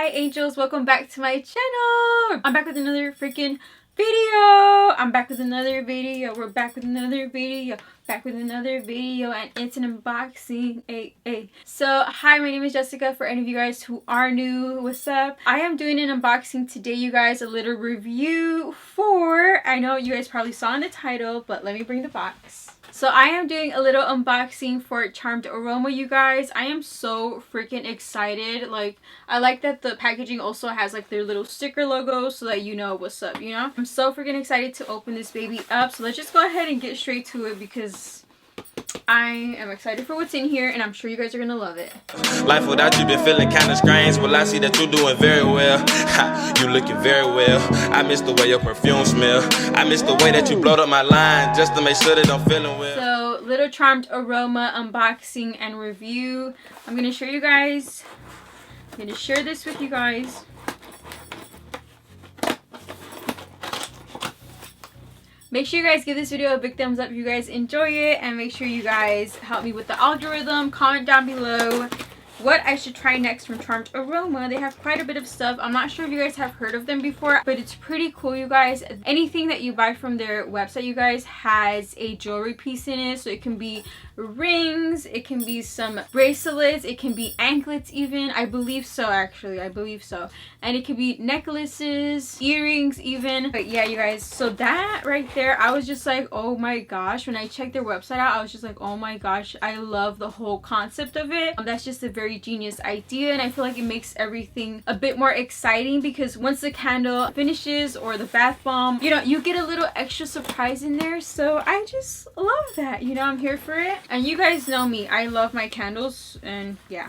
Hi angels, welcome back to my channel. I'm back with another freaking video. We're back with another video, and it's an unboxing. So hi, my name is Jessica. For any of you guys who are new, what's up? I am doing an unboxing today, you guys, a little review for, I know you guys probably saw in the title, but let me bring the box. So I am doing a little unboxing for Charmed Aroma, you guys. I am so freaking excited. Like, I like that the packaging also has like their little sticker logo so that you know what's up, you know? I'm so freaking excited to open this baby up. So let's just go ahead and get straight to it because I am excited for what's in here and I'm sure you guys are gonna love it. Life without you been feeling kind of strange. Well, I see that you're doing very well. You looking very well. I miss the way your perfume smell. I miss the way that you blowed up my line just to make sure that I'm feeling well. So, little Charmed Aroma unboxing and review. I'm gonna show you guys. I'm gonna share this with you guys. Make sure you guys give this video a big thumbs up if you guys enjoy it, and make sure you guys help me with the algorithm. Comment down below what I should try next from Charmed Aroma. They have quite a bit of stuff. I'm not sure if you guys have heard of them before, but it's pretty cool, you guys. Anything that you buy from their website, you guys, has a jewelry piece in it. So it can be rings, it can be some bracelets, it can be anklets even. I believe so, actually. I believe so. And it could be necklaces, earrings even. But yeah, you guys, so that right there, I was just like, oh my gosh. When I checked their website out, I was just like, oh my gosh, I love the whole concept of it. That's just a very genius idea, and I feel like it makes everything a bit more exciting because once the candle finishes or the bath bomb, you know, you get a little extra surprise in there. So I just love that, you know. I'm here for it, and you guys know me, I love my candles. And yeah,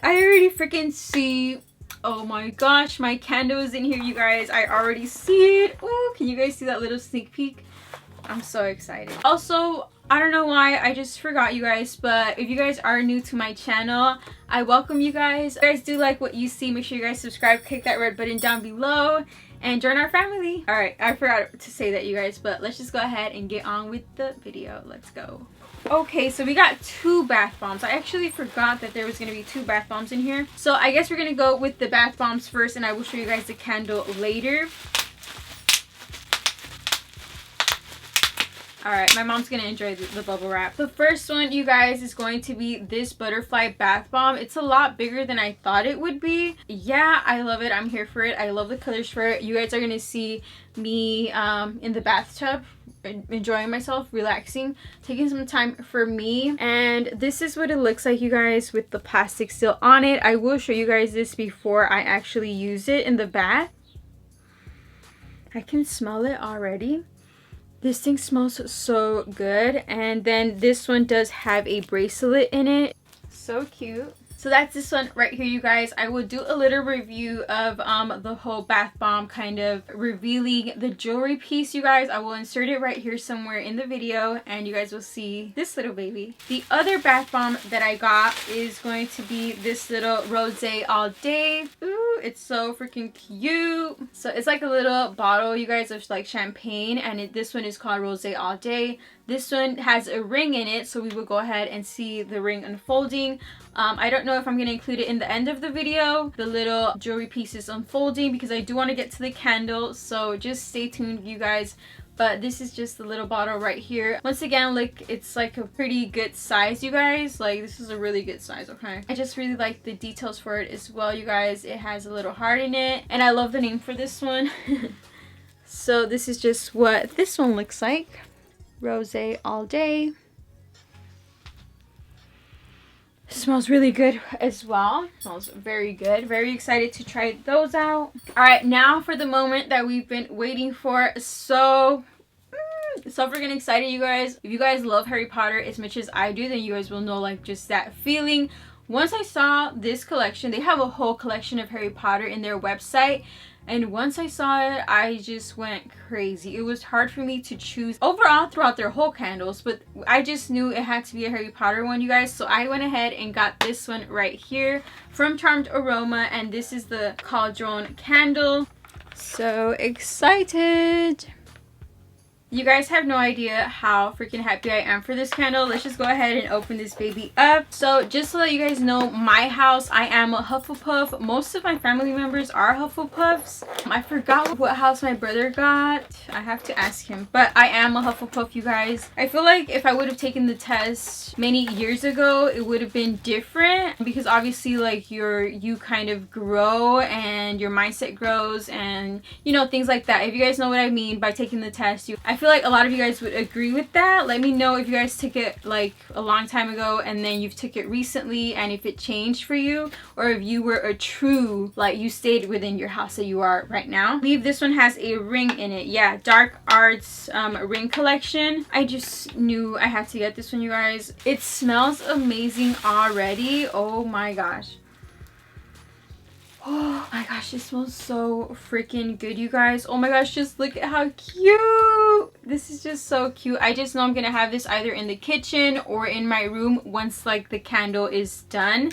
I already freaking see, oh my gosh, my candle is in here, you guys. I already see it. Oh, can you guys see that little sneak peek? I'm so excited. Also, I don't know why, I just forgot, you guys, but if you guys are new to my channel, I welcome you guys. If you guys do like what you see, make sure you guys subscribe, click that red button down below, and join our family. Alright, I forgot to say that, you guys, but let's just go ahead and get on with the video. Let's go. Okay, so we got 2 bath bombs. I actually forgot that there was going to be 2 bath bombs in here. So I guess we're going to go with the bath bombs first, and I will show you guys the candle later. Alright, my mom's gonna enjoy the bubble wrap. The first one, you guys, is going to be this butterfly bath bomb. It's a lot bigger than I thought it would be. Yeah, I love it. I'm here for it. I love the colors for it. You guys are gonna see me in the bathtub, enjoying myself, relaxing, taking some time for me. And this is what it looks like, you guys, with the plastic still on it. I will show you guys this before I actually use it in the bath. I can smell it already. This thing smells so good. And then this one does have a bracelet in it. So cute. So that's this one right here, you guys. I will do a little review of the whole bath bomb, kind of revealing the jewelry piece, you guys. I will insert it right here somewhere in the video, and you guys will see this little baby. The other bath bomb that I got is going to be this little Rosé All Day. Ooh, it's so freaking cute. So it's like a little bottle, you guys, of like champagne, and this one is called Rosé All Day. This one has a ring in it, so we will go ahead and see the ring unfolding. I don't know if I'm going to include it in the end of the video, the little jewelry pieces unfolding, because I do want to get to the candle, so just stay tuned, you guys. But this is just the little bottle right here. Once again, like, it's like a pretty good size, you guys. Like, this is a really good size, okay? I just really like the details for it as well, you guys. It has a little heart in it, and I love the name for this one. So this is just what this one looks like. Rosé All Day. Smells really good as well. Smells very good. Very excited to try those out. Alright, now for the moment that we've been waiting for. So freaking excited, you guys. If you guys love Harry Potter as much as I do, then you guys will know, like, just that feeling. Once I saw this collection, they have a whole collection of Harry Potter in their website. And once I saw it, I just went crazy. It was hard for me to choose overall throughout their whole candles, but I just knew it had to be a Harry Potter one, you guys. So I went ahead and got this one right here from Charmed Aroma, and this is the Cauldron candle. So excited. You guys have no idea how freaking happy I am for this candle. Let's just go ahead and open this baby up. So just to let you guys know, my house, I am a Hufflepuff. Most of my family members are Hufflepuffs. I forgot what house my brother got. I have to ask him, but I am a Hufflepuff, you guys. I feel like if I would have taken the test many years ago, it would have been different, because obviously like you kind of grow and your mindset grows and you know, things like that. If you guys know what I mean by taking the test, I feel like a lot of you guys would agree with that. Let me know if you guys took it like a long time ago and then you've took it recently, and if it changed for you, or if you were a true, like you stayed within your house that you are right now. I believe this one has a ring in it. Yeah, Dark Arts ring collection. I just knew I had to get this one, you guys. It smells amazing already. Oh my gosh. Oh my gosh, it smells so freaking good, you guys. Oh my gosh, just look at how cute. This is just so cute. I just know I'm gonna have this either in the kitchen or in my room once like the candle is done.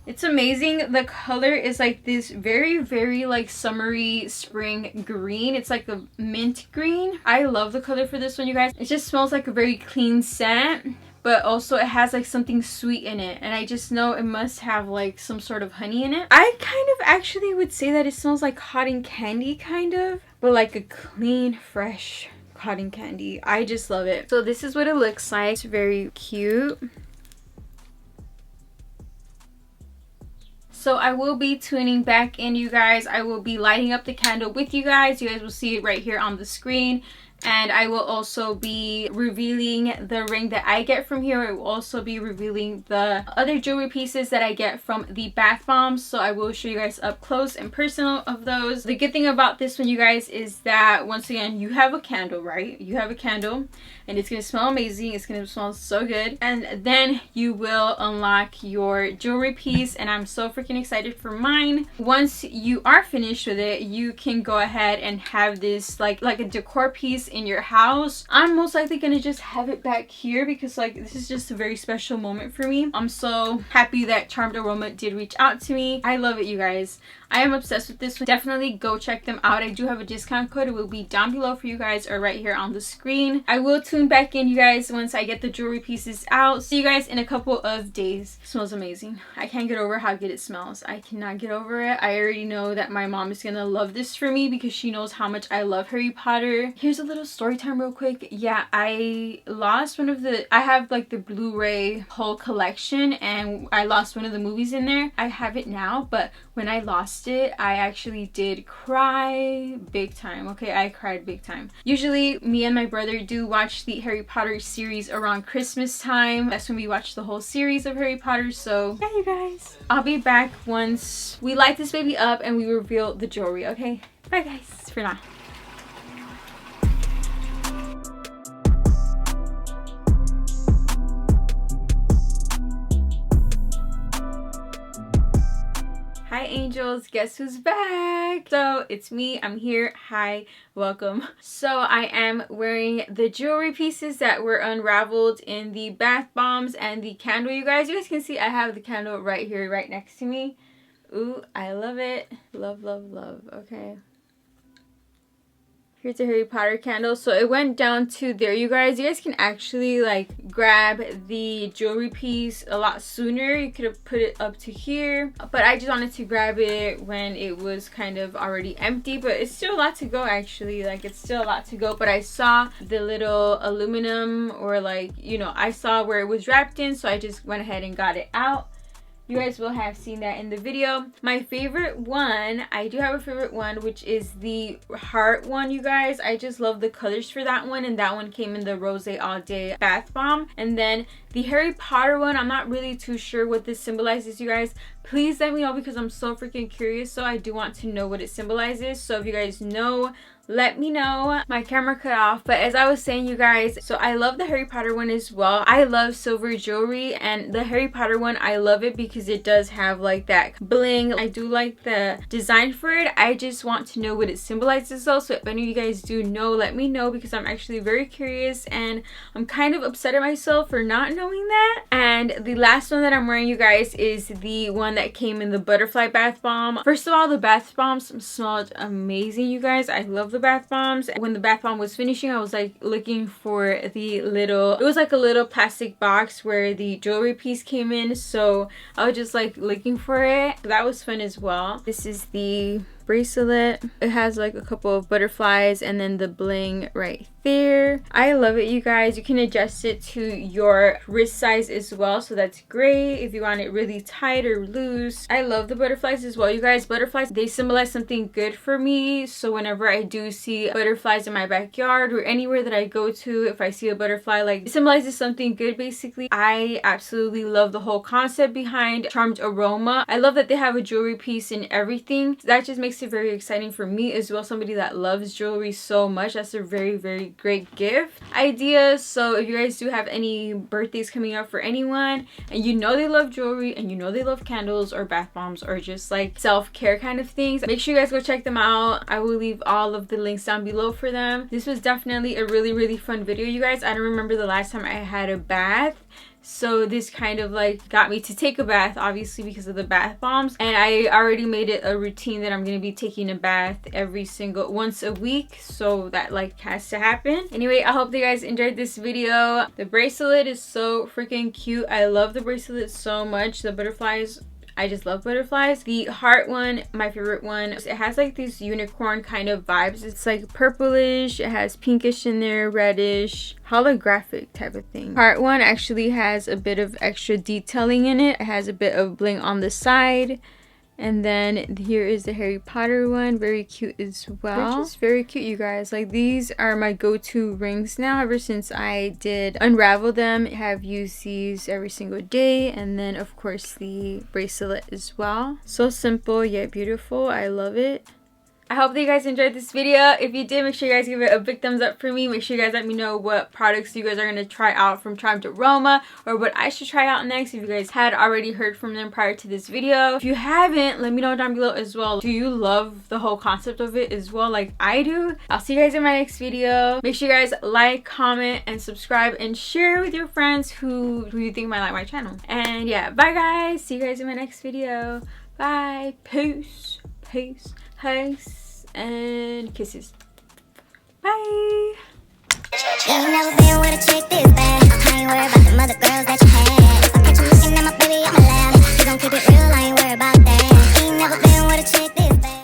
It's amazing. The color is like this very like summery spring green. It's like a mint green. I love the color for this one, you guys. It just smells like a very clean scent, but also it has like something sweet in it, and I just know it must have like some sort of honey in it. I kind of actually would say that it smells like cotton candy, kind of, but like a clean, fresh cotton candy. I just love it. So this is what it looks like. It's very cute. So I will be tuning back in, you guys. I will be lighting up the candle with you guys. You guys will see it right here on the screen. And I will also be revealing the ring that I get from here. I will also be revealing the other jewelry pieces that I get from the bath bombs. So I will show you guys up close and personal of those. The good thing about this one, you guys, is that once again, you have a candle, right? You have a candle and it's going to smell amazing. It's going to smell so good. And then you will unlock your jewelry piece. And I'm so freaking excited for mine. Once you are finished with it, you can go ahead and have this like a decor piece in your house. I'm most likely gonna just have it back here because like this is just a very special moment for me. I'm so happy that Charmed Aroma did reach out to me. I love it, you guys. I am obsessed with this one. Definitely go check them out. I do have a discount code. It will be down below for you guys or right here on the screen. I will tune back in, you guys, once I get the jewelry pieces out. See you guys in a couple of days. It smells amazing. I can't get over how good it smells. I cannot get over it. I already know that my mom is gonna love this for me because she knows how much I love Harry Potter. Here's a little story time real quick. Yeah, I lost one of the, I have like the Blu-ray whole collection and I lost one of the movies in there. I have it now, but when I lost it, I actually did cry big time. Okay, I cried big time. Usually me and my brother do watch the Harry Potter series around Christmas time. That's when we watch the whole series of Harry Potter. So yeah, you guys, I'll be back once we light this baby up and we reveal the jewelry. Okay, bye guys for now. Hi angels, guess who's back? So it's me, I'm here. Hi, welcome. So I am wearing the jewelry pieces that were unraveled in the bath bombs and the candle, you guys. You guys can see I have the candle right here, right next to me. Ooh, I love it. Love, love, love. Okay. Here's a Harry Potter candle. So it went down to there, you guys. You guys can actually like grab the jewelry piece a lot sooner. You could have put it up to here, but I just wanted to grab it when it was kind of already empty. But it's still a lot to go, actually. Like, it's still a lot to go. But I saw the little aluminum, or like, you know, I saw where it was wrapped in, so I just went ahead and got it out. You guys will have seen that in the video. My favorite one, I do have a favorite one, which is the heart one, you guys. I just love the colors for that one, and that one came in the Rose All Day bath bomb. And then the Harry Potter one, I'm not really too sure what this symbolizes, you guys. Please let me know because I'm so freaking curious. So I do want to know what it symbolizes. So if you guys know, let me know. My camera cut off, but as I was saying, you guys, so I love the Harry Potter one as well. I love silver jewelry, and the Harry Potter one, I love it because it does have like that bling. I do like the design for it. I just want to know what it symbolizes though. So if any of you guys do know, let me know because I'm actually very curious and I'm kind of upset at myself for not knowing that. And the last one that I'm wearing, you guys, is the one one that came in the butterfly bath bomb. First of all, the bath bombs smelled amazing, you guys. I love the bath bombs. When the bath bomb was finishing, I was like looking for the little, it was like a little plastic box where the jewelry piece came in, so I was just like looking for it. That was fun as well. This is the bracelet. It has like a couple of butterflies and then the bling right there. I love it, you guys. You can adjust it to your wrist size as well, so that's great if you want it really tight or loose. I love the butterflies as well, you guys. Butterflies, they symbolize something good for me, so whenever I do see butterflies in my backyard or anywhere that I go to, if I see a butterfly, like, it symbolizes something good basically. I absolutely love the whole concept behind Charmed Aroma. I love that they have a jewelry piece and everything. That just makes it very exciting for me as well, somebody that loves jewelry so much. That's a very, very great gift idea. So if you guys do have any birthdays coming up for anyone and you know they love jewelry and you know they love candles or bath bombs or just like self-care kind of things, make sure you guys go check them out. I will leave all of the links down below for them. This was definitely a really, really fun video, you guys. I don't remember the last time I had a bath, so this kind of like got me to take a bath, obviously because of the bath bombs, and I already made it a routine that I'm going to be taking a bath once a week, so that like has to happen. Anyway, I hope you guys enjoyed this video. The bracelet is so freaking cute. I love the bracelet so much. The butterflies, I just love butterflies. The heart one, my favorite one. It has like these unicorn kind of vibes. It's like purplish, it has pinkish in there, reddish, holographic type of thing. Heart one actually has a bit of extra detailing in it. It has a bit of bling on the side. And then here is the Harry Potter one, very cute as well. They're just very cute, you guys. Like, these are my go-to rings now. Ever since I did unravel them, I have used these every single day. And then of course the bracelet as well. So simple yet beautiful. I love it. I hope that you guys enjoyed this video. If you did, make sure you guys give it a big thumbs up for me. Make sure you guys let me know what products you guys are going to try out from Charmed Aroma, or what I should try out next if you guys had already heard from them prior to this video. If you haven't, let me know down below as well. Do you love the whole concept of it as well like I do? I'll see you guys in my next video. Make sure you guys like, comment, and subscribe, and share with your friends who you think might like my channel. And yeah, bye guys. See you guys in my next video. Bye. Peace. Peace. Peace. And kisses. Bye. Ain't never been with a chick this bad.